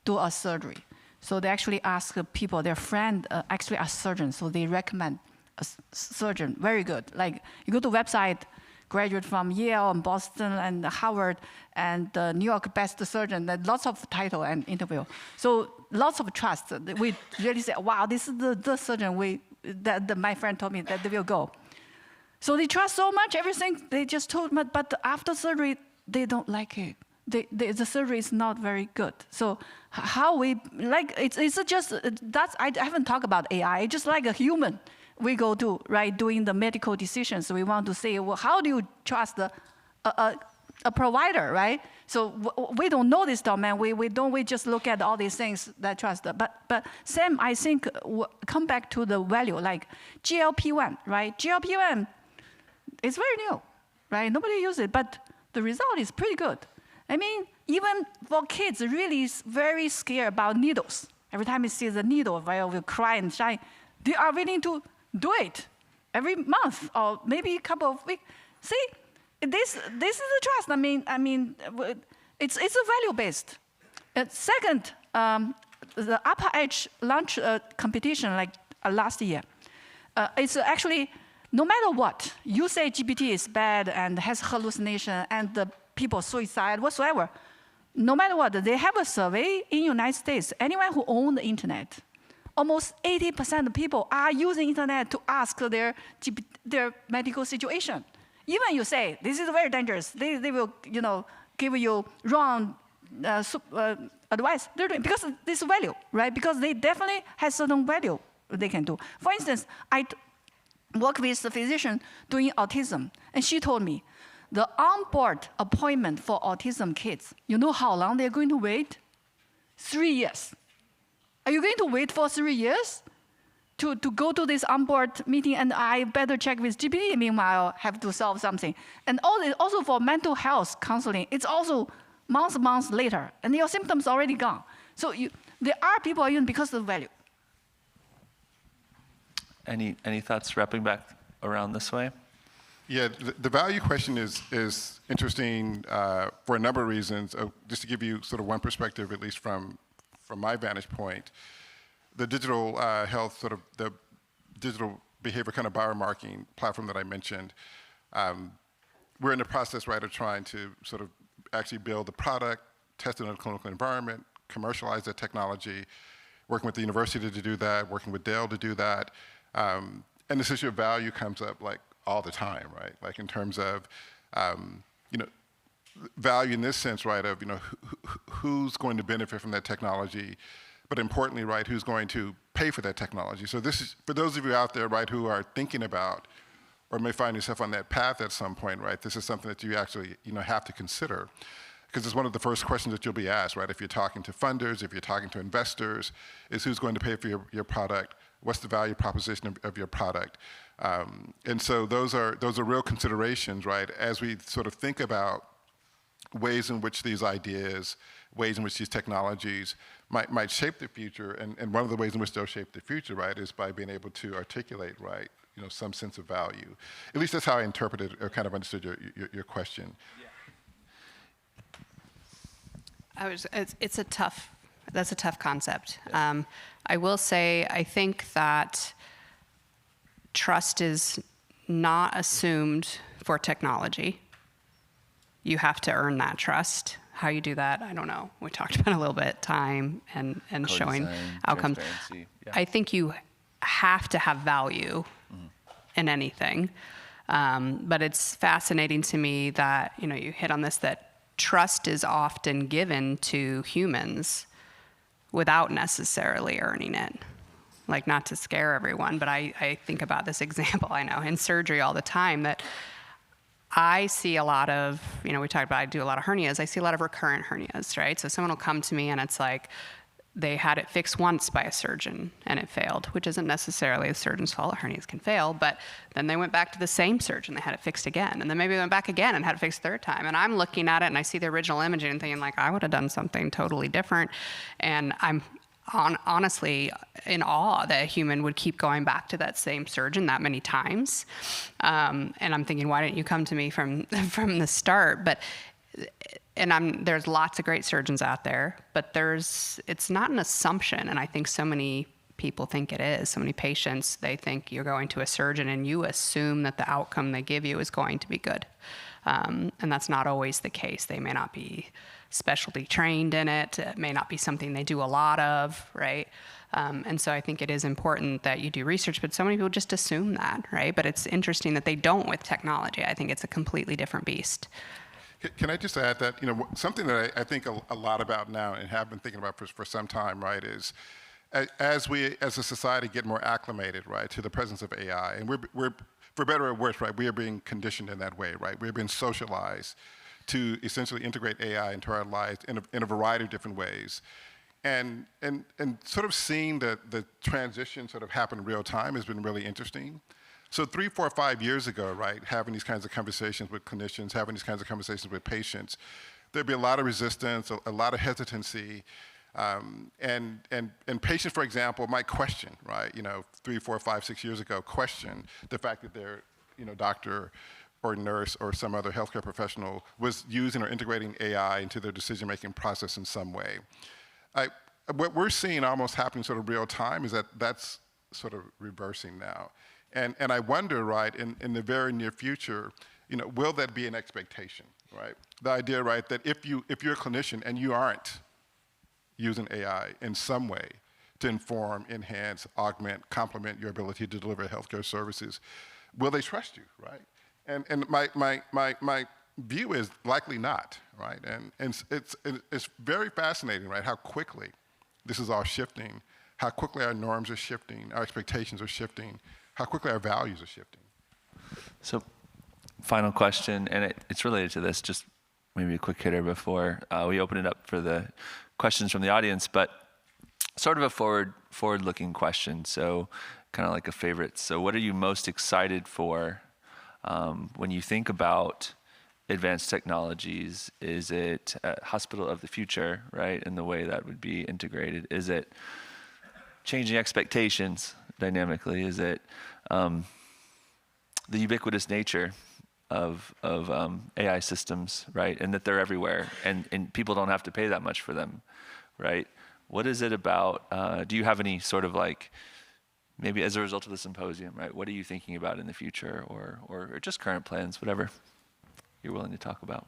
do a surgery. So they actually ask people, their friend actually a surgeon, so they recommend a surgeon, very good. Like you go to website, graduate from Yale and Boston and Harvard and New York best surgeon, lots of title and interview. So lots of trust. We really say, wow, this is the surgeon that my friend told me that they will go. So they trust so much, everything, they just told me, but after surgery, they don't like it. The surgery is not very good. So how we, like, it's just, I haven't talked about AI, it's just like a human. We go to, right, doing the medical decisions. We want to say, well, how do you trust a provider, right? So we don't know this domain. We just look at all these things that trust. But Sam, I think, come back to the value, like GLP-1, right? GLP-1 is very new, right? Nobody uses it, but the result is pretty good. I mean, even for kids, really very scared about needles. Every time you see the needle, will cry and shine. They are willing to do it every month or maybe a couple of weeks. See, this is the trust. I mean, it's a value based. Second, the Upper Edge launch competition like last year. It's actually no matter what you say GPT is bad and has hallucination and the people suicide whatsoever. No matter what, they have a survey in the United States. Anyone who owns the internet. Almost 80% of people are using internet to ask their medical situation. Even you say, this is very dangerous, they will give you wrong advice. They're doing because this value, right? Because they definitely have certain value they can do. For instance, I work with a physician doing autism, and she told me, the on-board appointment for autism kids, you know how long they're going to wait? 3 years. Are you going to wait for 3 years to go to this onboard meeting and I better check with GPT, meanwhile have to solve something? And also for mental health counseling, it's also months later, and your symptoms already gone. So there are people using because of the value. Any thoughts wrapping back around this way? Yeah, the value question is interesting for a number of reasons. Just to give you sort of one perspective, at least from my vantage point, the digital health, sort of the digital behavior kind of biomarking platform that I mentioned, we're in the process, right, of trying to sort of actually build the product, test it in a clinical environment, commercialize that technology, working with the university to do that, working with Dell to do that. And this issue of value comes up like all the time, right? Like in terms of, value in this sense, right, of, who's going to benefit from that technology, but importantly, right, who's going to pay for that technology. So this is, for those of you out there, right, who are thinking about or may find yourself on that path at some point, right, this is something that you actually, have to consider. Because it's one of the first questions that you'll be asked, right, if you're talking to funders, if you're talking to investors, is who's going to pay for your product, What's the value proposition of your product? And so those are real considerations, right, as we sort of think about ways in which these ideas, ways in which these technologies might shape the future. And one of the ways in which they'll shape the future, right, is by being able to articulate, right, some sense of value. At least that's how I interpreted or kind of understood your question. It's a tough, that's a tough concept. I will say, I think that trust is not assumed for technology. You have to earn that trust. How you do that, I don't know. We talked about it a little bit, time and showing outcomes. Yeah. I think you have to have value in anything. But it's fascinating to me that, you hit on this, that trust is often given to humans without necessarily earning it. Like, not to scare everyone, but I think about this example, I know, in surgery all the time, that I see a lot of, we talked about I do a lot of hernias, I see a lot of recurrent hernias, right? So someone will come to me and it's like, they had it fixed once by a surgeon and it failed, which isn't necessarily the surgeon's fault. Hernias can fail, but then they went back to the same surgeon, they had it fixed again, and then maybe they went back again and had it fixed a third time. And I'm looking at it and I see the original imaging and thinking, like, I would have done something totally different. And I'm honestly in awe that a human would keep going back to that same surgeon that many times. And I'm thinking, why didn't you come to me from the start? But there's lots of great surgeons out there, but it's not an assumption, and I think so many people think it is. So many patients, they think you're going to a surgeon and you assume that the outcome they give you is going to be good. And that's not always the case. They may not be specialty trained in it. It may not be something they do a lot of, right? And so I think it is important that you do research, but so many people just assume that, right? But it's interesting that they don't with technology. I think it's a completely different beast. Can I just add that, something that I think a lot about now and have been thinking about for some time, right, is as we as a society get more acclimated, right, to the presence of AI, and we're for better or worse, right, we are being conditioned in that way, right? We're being socialized to essentially integrate AI into our lives in a variety of different ways. And sort of seeing the transition sort of happen in real time has been really interesting. So 3, 4, 5 years ago, right, having these kinds of conversations with clinicians, having these kinds of conversations with patients, there'd be a lot of resistance, a lot of hesitancy, and patients, for example, might question, right, 3, 4, 5, 6 years ago, question the fact that their, doctor or nurse or some other healthcare professional was using or integrating AI into their decision-making process in some way. What we're seeing almost happening sort of real time is that that's sort of reversing now. And I wonder, right, in the very near future, will that be an expectation, right? The idea, right, that if you're a clinician and you aren't using AI in some way to inform, enhance, augment, complement your ability to deliver healthcare services, will they trust you, right? And my view is likely not, right? And it's very fascinating, right, how quickly this is all shifting, how quickly our norms are shifting, our expectations are shifting, how quickly our values are shifting. So, final question, and it's related to this, just maybe a quick hitter before we open it up for the questions from the audience, but sort of a forward-looking question, so kind of like a favorite. So what are you most excited for when you think about advanced technologies? Is it a hospital of the future, right, in the way that would be integrated? Is it changing expectations dynamically? Is it the ubiquitous nature of AI systems, right, and that they're everywhere, and people don't have to pay that much for them, right? What is it about, do you have any sort of like, maybe as a result of the symposium, right, what are you thinking about in the future, or just current plans, whatever you're willing to talk about?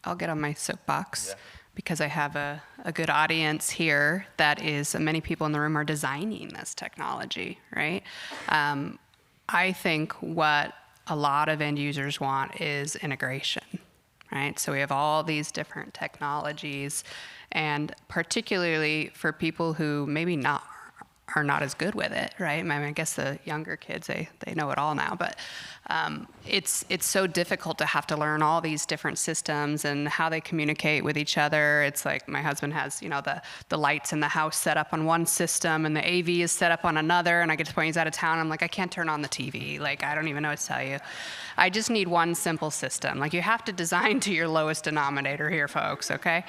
I'll get on my soapbox because I have a good audience here that is, many people in the room are designing this technology, right? I think what a lot of end users want is integration, right? So we have all these different technologies, and particularly for people who maybe are not as good with it, right? I mean, I guess the younger kids, they know it all now, but it's so difficult to have to learn all these different systems and how they communicate with each other. It's like my husband has, the lights in the house set up on one system and the AV is set up on another, and I get to the point he's out of town, I'm like, I can't turn on the TV. Like, I don't even know what to tell you. I just need one simple system. Like, you have to design to your lowest denominator here, folks, okay?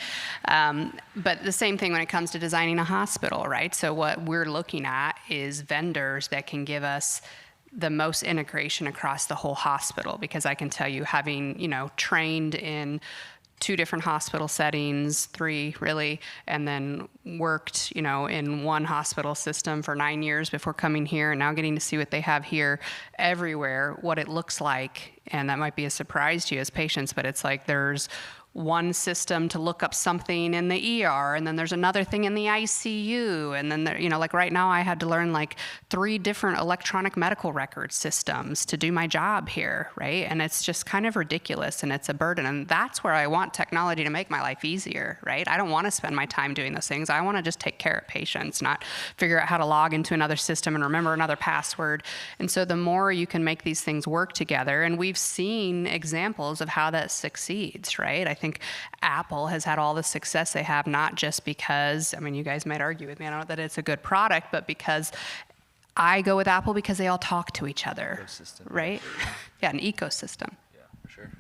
But the same thing when it comes to designing a hospital, right? So what we're looking at is vendors that can give us the most integration across the whole hospital, because I can tell you, having, trained in 2 different hospital settings, 3 really, and then worked, in one hospital system for 9 years before coming here, and now getting to see what they have here everywhere, what it looks like. And that might be a surprise to you as patients, but it's like there's one system to look up something in the ER, and then there's another thing in the ICU, and then there, like right now I had to learn like 3 different electronic medical record systems to do my job here, right? And it's just kind of ridiculous, and it's a burden, and that's where I want technology to make my life easier, right? I don't want to spend my time doing those things. I want to just take care of patients, not figure out how to log into another system and remember another password. And so the more you can make these things work together, and we've seen examples of how that succeeds, right? I think Apple has had all the success they have, not just because, you guys might argue with me, I don't know that it's a good product, but because I go with Apple because they all talk to each other, right? Yeah, an ecosystem. Yeah, for sure.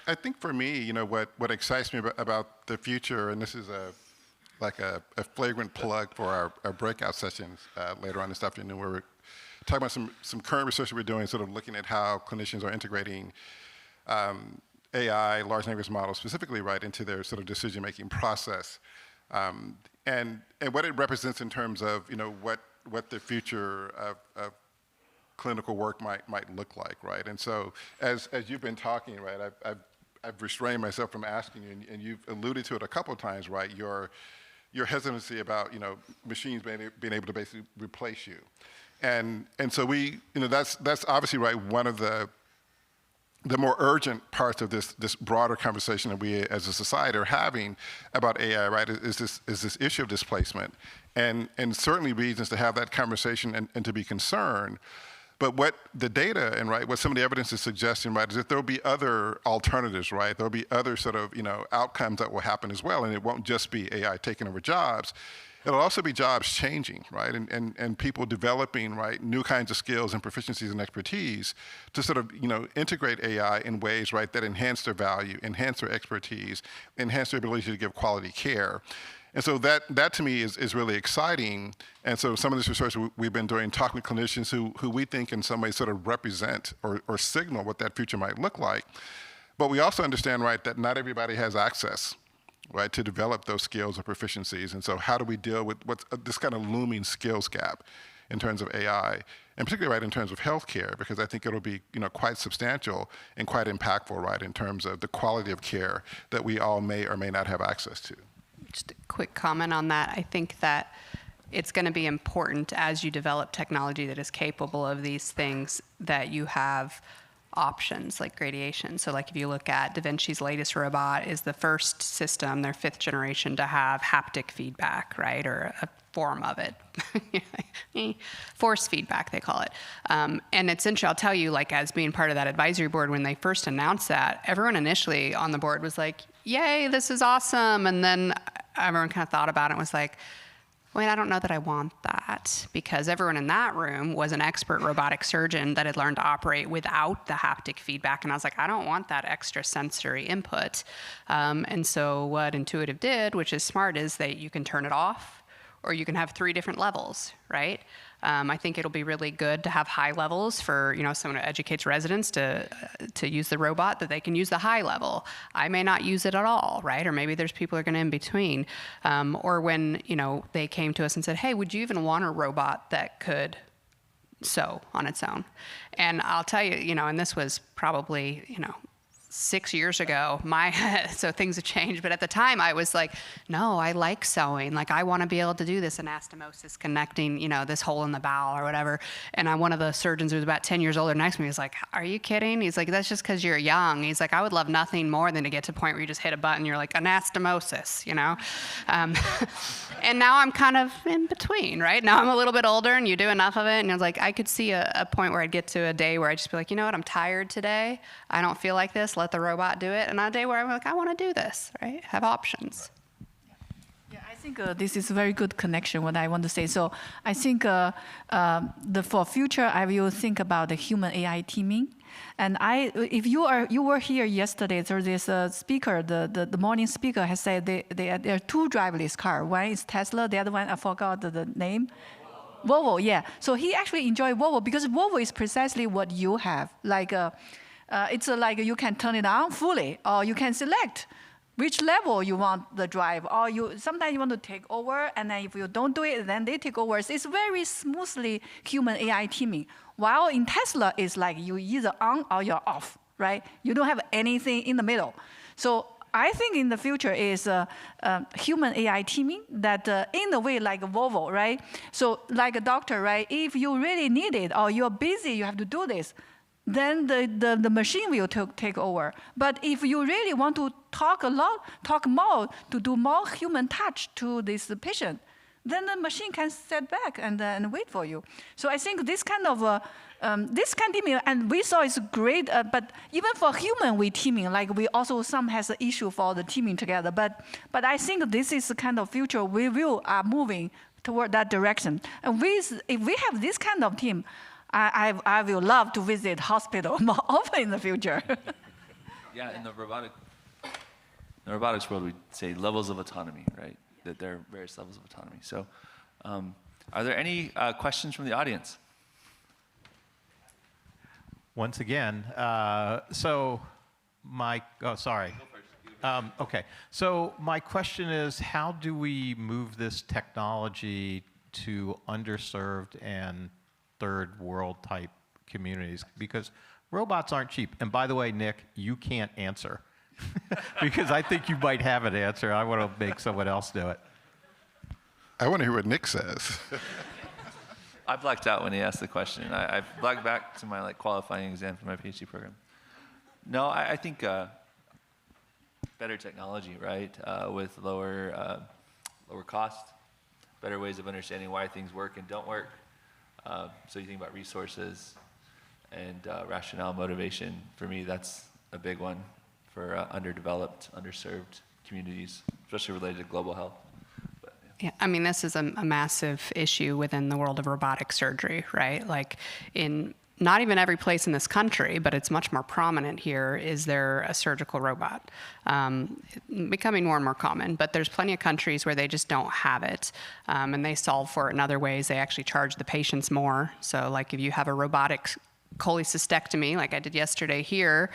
I think for me, what excites me about the future, and this is a flagrant plug for our breakout sessions later on this afternoon, where we're talking about some current research that we're doing, sort of looking at how clinicians are integrating AI, large language models specifically, right, into their sort of decision-making process, and what it represents in terms of, what the future of clinical work might look like, right? And so, as you've been talking, right, I've restrained myself from asking you, and you've alluded to it a couple of times, right? Your hesitancy about, machines being able to basically replace you. And so that's obviously, right, one of the more urgent parts of this broader conversation that we as a society are having about AI, right, is this issue of displacement, and certainly reasons to have that conversation and to be concerned. But what the data and, right, what some of the evidence is suggesting, right, is that there'll be other alternatives, right? There'll be other sort of, outcomes that will happen as well, and it won't just be AI taking over jobs. It'll also be jobs changing, right, and people developing, right, new kinds of skills and proficiencies and expertise to sort of, integrate AI in ways, right, that enhance their value, enhance their expertise, enhance their ability to give quality care. And so that to me is really exciting. And so some of this research we've been doing, talking with clinicians who we think in some ways sort of represent or signal what that future might look like. But we also understand, right, that not everybody has access, right, to develop those skills or proficiencies. And so how do we deal with what's this kind of looming skills gap in terms of AI, and particularly, right, in terms of healthcare, because I think it'll be, quite substantial and quite impactful, right, in terms of the quality of care that we all may or may not have access to. Just a quick comment on that. I think that it's going to be important as you develop technology that is capable of these things that you have options like gradation. So like if you look at Da Vinci's latest robot is the first system, their 5th generation, to have haptic feedback, right? Or a form of it. Force feedback, they call it. And it's interesting, I'll tell you, like as being part of that advisory board, when they first announced that, everyone initially on the board was like, yay, this is awesome. And then everyone kind of thought about it and was like, wait, I don't know that I want that, because everyone in that room was an expert robotic surgeon that had learned to operate without the haptic feedback. And I was like, I don't want that extra sensory input. And so what Intuitive did, which is smart, is that you can turn it off, or you can have 3 different levels, right? I think it'll be really good to have high levels for, someone who educates residents to use the robot, that they can use the high level. I may not use it at all, right? Or maybe there's people who are going to in between. Or when, they came to us and said, hey, would you even want a robot that could sew on its own? And I'll tell you, and this was probably, 6 years ago. So things have changed. But at the time, I was like, no, I like sewing. Like, I want to be able to do this anastomosis, connecting, this hole in the bowel or whatever. And one of the surgeons who was about 10 years older next to me was like, are you kidding? He's like, that's just because you're young. He's like, I would love nothing more than to get to a point where you just hit a button, you're like, anastomosis, And now I'm kind of in between, right? Now I'm a little bit older and you do enough of it. And I was like, I could see a point where I'd get to a day where I'd just be like, you know what, I'm tired today. I don't feel like this. Let the robot do it. And on a day where I'm like, I want to do this, right? Have options. Yeah, I think this is a very good connection, what I want to say. So I think for future, I will think about the human AI teaming. And if you were here yesterday, there's this speaker, the morning speaker has said there are two driverless cars. One is Tesla, the other one, I forgot the name. Volvo, yeah. So he actually enjoyed Volvo because Volvo is precisely what you have. Like, it's like you can turn it on fully, or you can select which level you want the drive, or sometimes you want to take over, and then if you don't do it, then they take over. So it's very smoothly human AI teaming. While in Tesla, it's like you either on or you're off, right? You don't have anything in the middle. So I think in the future is human AI teaming that in a way like Volvo, right? So like a doctor, right? If you really need it or you're busy, you have to do this, then the machine will take over. But if you really want to talk more, to do more human touch to this patient, then the machine can sit back and wait for you. So I think this kind of teaming, and we saw it's great, but even for human we teaming, like we also some has an issue for the teaming together. But I think this is the kind of future we are moving toward that direction. And if we have this kind of team, I will love to visit hospital more often in the future. Yeah, in the robotics world, we say levels of autonomy, right? That there are various levels of autonomy. So are there any questions from the audience? Once again, sorry. Okay, so my question is, how do we move this technology to underserved and third world type communities? Because robots aren't cheap. And by the way, Nick, you can't answer. Because I think you might have an answer. I want to make someone else do it. I want to hear what Nick says. I blacked out when he asked the question. I blacked back to my qualifying exam for my PhD program. No, I think better technology, right? With lower cost, better ways of understanding why things work and don't work. So you think about resources and rationale, motivation. For me, that's a big one for underdeveloped, underserved communities, especially related to global health. Yeah, I mean, this is a massive issue within the world of robotic surgery, right? Like in not even every place in this country, but it's much more prominent here, is there a surgical robot. Becoming more and more common, but there's plenty of countries where they just don't have it, and they solve for it in other ways. They actually charge the patients more. So like if you have a robotic cholecystectomy, like I did yesterday here,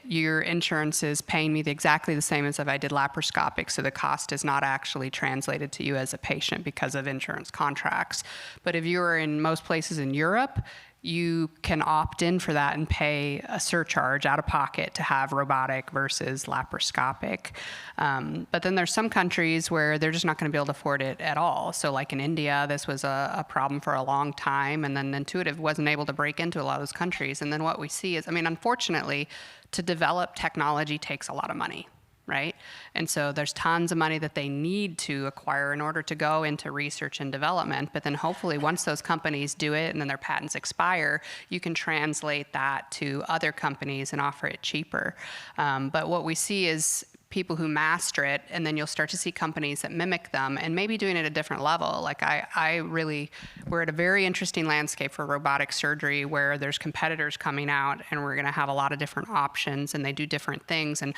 your insurance is paying me exactly the same as if I did laparoscopic, so the cost is not actually translated to you as a patient because of insurance contracts. But if you're in most places in Europe, you can opt in for that and pay a surcharge out of pocket to have robotic versus laparoscopic. But then there's some countries where they're just not going to be able to afford it at all. So like in India, this was a problem for a long time, and then Intuitive wasn't able to break into a lot of those countries. And then what we see is, I mean, unfortunately, to develop technology takes a lot of money, right? And so there's tons of money that they need to acquire in order to go into research and development. But then hopefully once those companies do it and then their patents expire, you can translate that to other companies and offer it cheaper. But what we see is people who master it, and then you'll start to see companies that mimic them and maybe doing it at a different level. Like we're at a very interesting landscape for robotic surgery where there's competitors coming out and we're gonna have a lot of different options and they do different things. And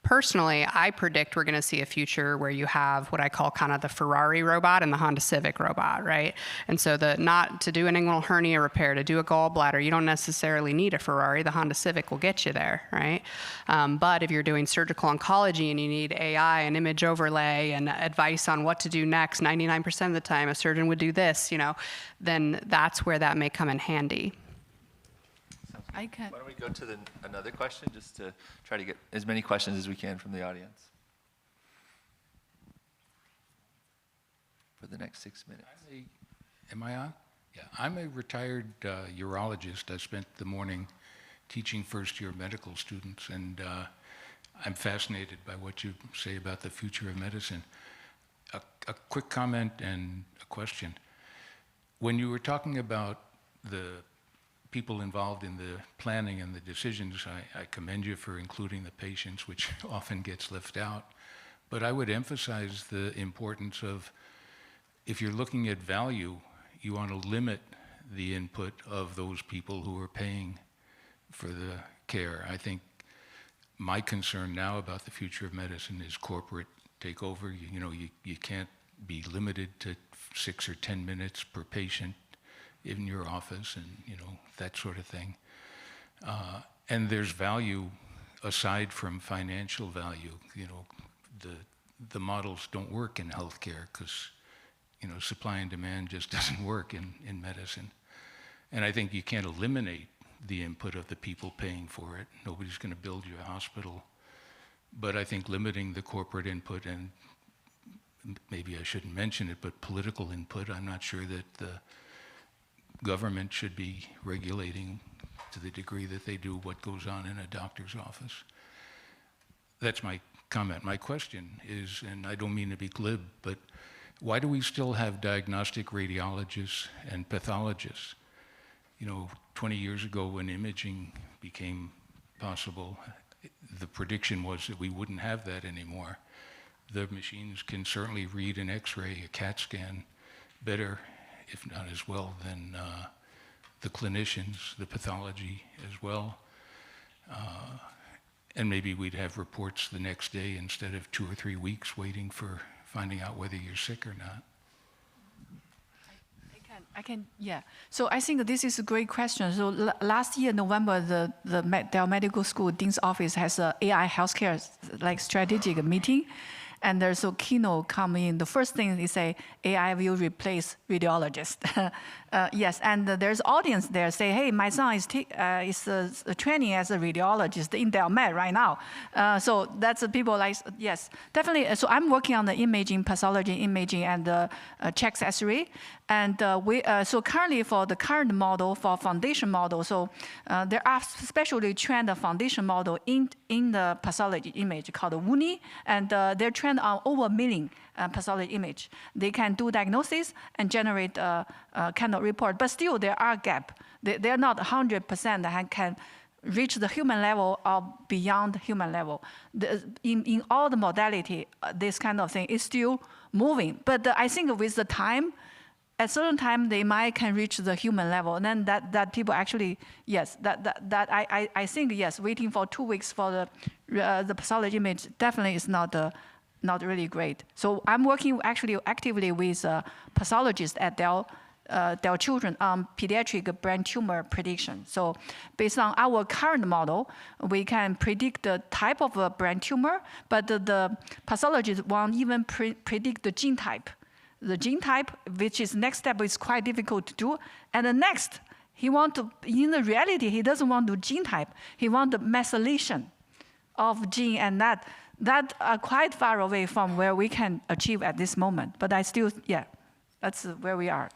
personally, I predict we're going to see a future where you have what I call kind of the Ferrari robot and the Honda Civic robot, right? And so not to do an inguinal hernia repair, to do a gallbladder, you don't necessarily need a Ferrari. The Honda Civic will get you there, right? But if you're doing surgical oncology and you need AI and image overlay and advice on what to do next, 99% of the time a surgeon would do this, then that's where that may come in handy. Sounds I can. Why don't we go to another question, just to try to get as many questions as we can from the audience for the next 6 minutes. Am I on? Yeah, I'm a retired urologist. I spent the morning teaching first-year medical students, and I'm fascinated by what you say about the future of medicine. A quick comment and a question. When you were talking about the people involved in the planning and the decisions, I commend you for including the patients, which often gets left out. But I would emphasize the importance of, if you're looking at value, you want to limit the input of those people who are paying for the care. I think my concern now about the future of medicine is corporate takeover. You can't be limited to 6 or 10 minutes per patient in your office, and that sort of thing. And there's value aside from financial value. The models don't work in healthcare because supply and demand just doesn't work in medicine. And I think you can't eliminate the input of the people paying for it. Nobody's going to build you a hospital. But I think limiting the corporate input, and maybe I shouldn't mention it, but political input, I'm not sure that the government should be regulating to the degree that they do what goes on in a doctor's office. That's my comment. My question is, and I don't mean to be glib, but why do we still have diagnostic radiologists and pathologists? 20 years ago when imaging became possible, the prediction was that we wouldn't have that anymore. The machines can certainly read an X-ray, a CAT scan, better, if not as well, than the clinicians, the pathology as well. And maybe we'd have reports the next day instead of 2 or 3 weeks waiting for finding out whether you're sick or not. I can, yeah. So I think this is a great question. So last year, November, the Dell Medical School Dean's Office has a AI healthcare strategic meeting. And there's a keynote coming in. The first thing they say, AI will replace radiologists. Yes, and there's audience there say, hey, my son is training as a radiologist in Del Med right now. So that's people like, yes, definitely. So I'm working on the imaging, pathology imaging, and checks X-ray. And so currently for the current model, for foundation model, so there are specially trained foundation model in the pathology image called WUNI, and they're trained on over 1 million pathology image. They can do diagnosis and generate a kind of report, but still there are gaps. They're not 100% that can reach the human level or beyond human level. In all the modality, this kind of thing is still moving. But I think with the time, at certain time, they might can reach the human level, and then that people actually, yes, I think, yes, waiting for 2 weeks for the pathology image definitely is not really great. So I'm working actually actively with pathologists at Dell Children on pediatric brain tumor prediction. So based on our current model, we can predict the type of a brain tumor, but the pathologist won't even predict the gene type. The gene type, which is next step, is quite difficult to do. And the next, in the reality, he doesn't want to do gene type. He wants the methylation of gene, and that are quite far away from where we can achieve at this moment. But I still, yeah, that's where we are.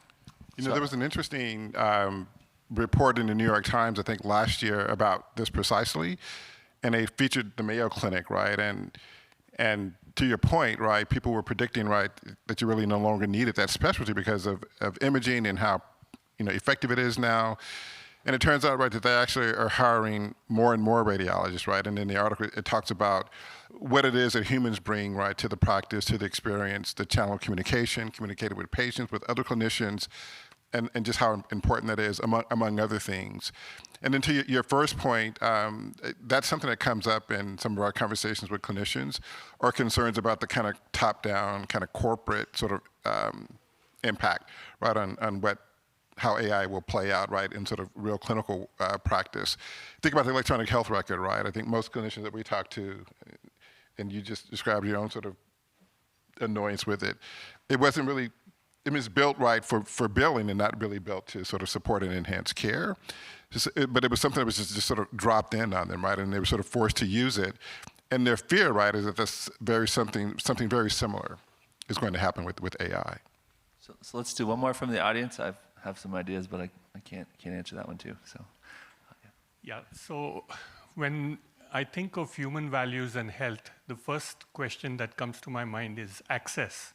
There was an interesting report in the New York Times, I think last year, about this precisely, and they featured the Mayo Clinic, right? And to your point, right, people were predicting, right, that you really no longer needed that specialty because of imaging and how effective it is now. And it turns out, right, that they actually are hiring more and more radiologists, right? And in the article, it talks about what it is that humans bring, right, to the practice, to the experience, the channel of communicating with patients, with other clinicians, and just how important that is, among other things. And then to your first point, that's something that comes up in some of our conversations with clinicians, or concerns about the kind of top-down, kind of corporate sort of impact, right, on how AI will play out, right, in sort of real clinical practice. Think about the electronic health record, right? I think most clinicians that we talk to, and you just described your own sort of annoyance with it, it wasn't really it's built right for billing and not really built to sort of support and enhance care. But it was something that was just sort of dropped in on them, right? And they were sort of forced to use it. And their fear, right, is that something very similar is going to happen with AI. So let's do one more from the audience. I have some ideas, but I can't answer that one too. So, yeah. So when I think of human values and health, the first question that comes to my mind is access.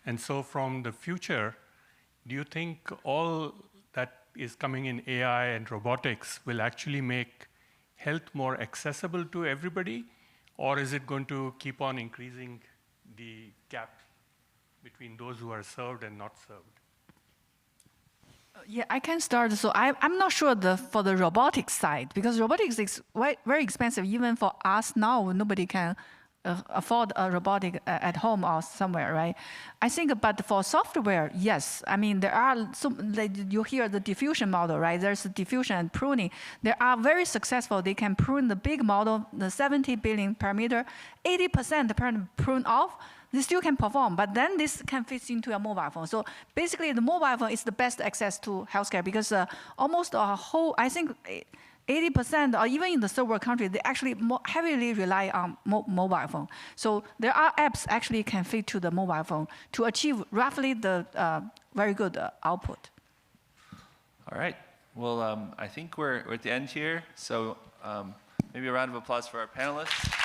And so from the future, do you think all that is coming in AI and robotics will actually make health more accessible to everybody? Or is it going to keep on increasing the gap between those who are served and not served? Yeah, I can start. So I'm not sure for the robotics side, because robotics is very expensive. Even for us now, nobody can afford a robotic at home or somewhere, right? I think, but for software, yes. I mean, there are you hear the diffusion model, right? There's diffusion and pruning. They are very successful. They can prune the big model, the 70 billion per meter, 80% prune off. They still can perform, but then this can fit into a mobile phone. So basically, the mobile phone is the best access to healthcare, because almost a whole, I think, 80%, or even in the third world country, they actually heavily rely on mobile phone. So there are apps actually can fit to the mobile phone to achieve roughly the very good output. all right. Well, I think we're at the end here. So maybe a round of applause for our panelists.